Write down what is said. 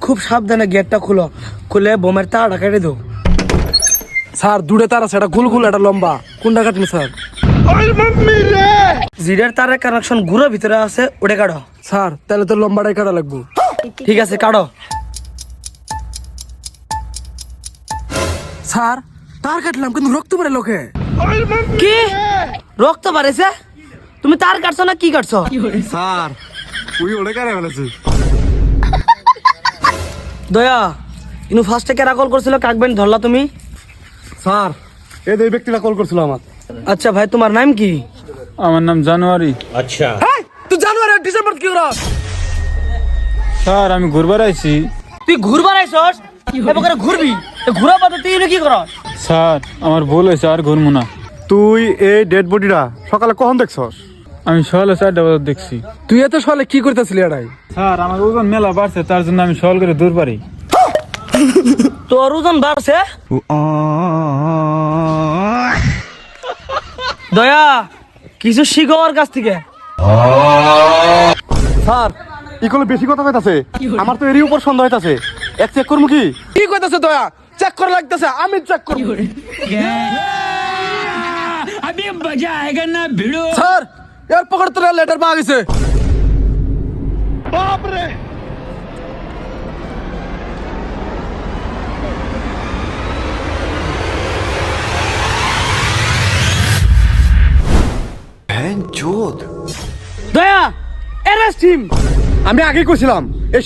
খুব সাবধানে গেটটা খুলো, খুলে বোমের তারটা কেটে দাও। স্যার দূরে তার আছে, এটা গুল এটা লম্বা, কোনটা কাটবো স্যার? জিডের তারের কানেকশন ঘুরে ভিতরে আছে, ওটা কাটো। স্যার তাহলে তো লম্বাটাই কাটা লাগবো। ঠিক আছে, কাটো। স্যার তার কাটলাম কিন্তু রক্ত পড়ে লোকে। কি রক্ত বাড়েছে? তুমি তার কাটছো না কি কাটছো? স্যার তুই ওটা কারে ফেলেছি। দয়া ইনু ফার্স্টে কেরা কল করছিল, কাকবেন ধরলা তুমি? স্যার এই যে ব্যক্তিটা কল করছিল আমার। আচ্ছা ভাই, তোমার নাম কি? আমার নাম জানুয়ারি। তুই জানুয়ারি আর ডিসেম্বর কি করা? স্যার আমি ঘুরবার আইছি। তুই ঘুরবার আইছস? এবারে ঘুরবি, ঘুরা বাদে তুই এনে কি করস? স্যার আমার ভুল হয়েছে, আর ঘুরবো না। তুই এই ডেড বডিটা সকালে কখন দেখছস? আমি সকালে 4টা বাজে দেখছি। তুই এত সকালে কি করতেছিলি এটাই? স্যার আমার ওজন মেলা বাড়ছে, তার জন্য আমি সকাল করে দূর পারি। তোর ওজন বাড়ছে? দয়া কিছু শিখো ওর কাছ থেকে। স্যার ইকলে বেশি কথা কইতাছে, আমার তো এরই উপর সন্দেহ হইতাছে। এক চেক করবো কি? কি কইতাছে দয়া? চেক করা লাগতেছে, আমি চেক করব। স্যার এর পকেট তো লেটার পাওয়া গেছে। বাপ রে! দয়া অ্যারেস্ট হিম। আমি আগেই কইছিলাম এই